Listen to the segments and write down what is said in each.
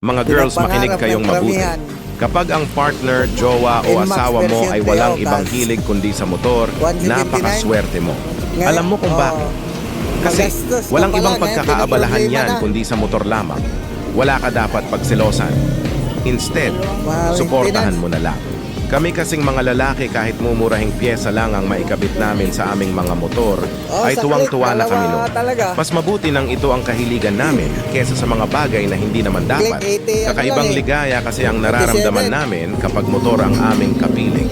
Mga girls, makinig Pinapangarap kayong ng mabuti. karamihan. Kapag ang partner, jowa o NMAX asawa mo version ay walang Toyota. ibang hilig kundi sa motor, 179? napakaswerte mo. Ngayon, Alam mo kung bakit? Kasi magastos ka walang pala, ibang ngayon pagkakaabalahan pinoproblema yan na. kundi sa motor lamang. Wala ka dapat pagselosan. Instead, Mahal suportahan maintenance. mo na lang. Kami kasing mga lalaki kahit mumurahing pyesa lang ang maikabit namin sa aming mga motor, Oh, ay sa tuwang-tuwa click, na kami dalawa noon. talaga. Mas mabuti nang ito ang kahiligan namin kesa sa mga bagay na hindi naman dapat. Click 80, ano Kakaibang lang eh. ligaya kasi ang nararamdaman 87. namin kapag motor ang aming kapiling.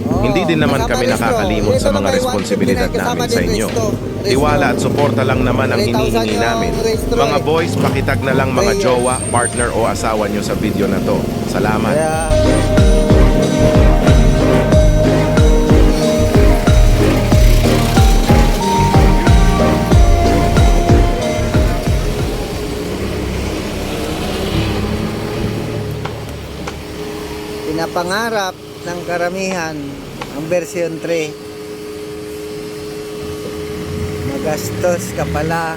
Oo, Hindi din naman kasama kami resto. nakakalimot Ito sa na mga may responsibilidad 159 kasama namin din sa inyo. resto. Tiwala at suporta lang naman ang 3,000 hinihingi yung namin. resto Mga eh. boys, pakitag na lang mga 3 years. jowa, partner o asawa nyo sa video na to. Salamat. Kaya, pinapangarap ng karamihan ang version 3. Magastos ka pala.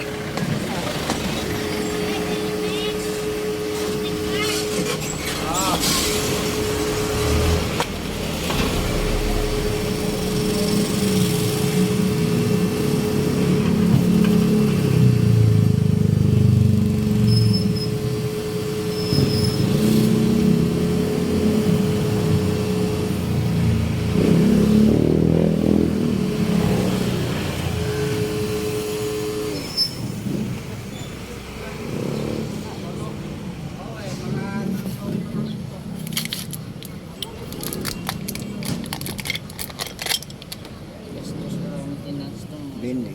Bindi.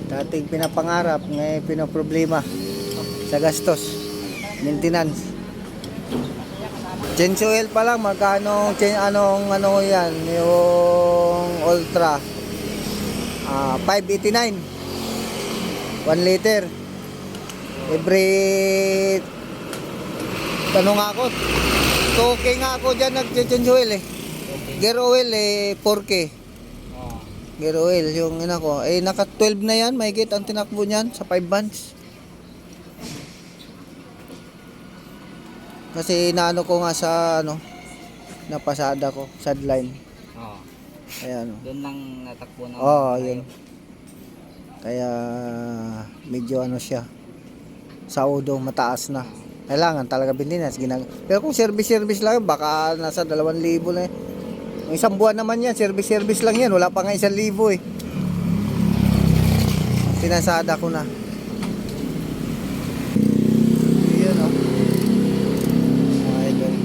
Dating pinapangarap, ngayon pinoproblema sa gastos, maintenance. Change oil pa lang, magkano, ano yan, yung Ultra, 589, 1 liter. Every, nga ako, 2K nga ako dyan nag-change oil eh. Gear oil eh, 4K. Gear oil, yung ina ko. Eh, naka 12 na yan. Mahigit ang tinakbo niyan sa 5 months. Kasi inaano ko nga sa, napasada ko, sideline. Oo. Ayan. Doon lang natakbo na. Yun. Kaya, medyo siya. Sa udo, mataas na. Kailangan talaga maintenance. Pero kung service lang, baka nasa 2,000 na eh. Yung isang buwan naman yan, service lang yan. Wala pa nga 1,000 eh. Pinasada ko na. Yun Ay, good.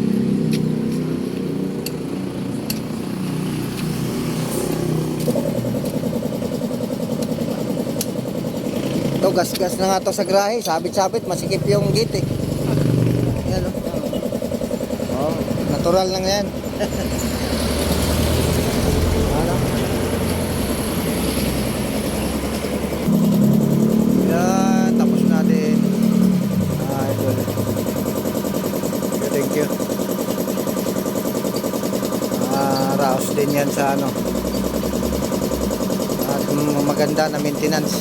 Ito, gas-gas na nga to sa grahe. Sabit-sabit, masikip yung gate eh. Yan natural lang yan. Yan, tapos natin. Ito. Thank you. Raos din yan sa at maganda na maintenance.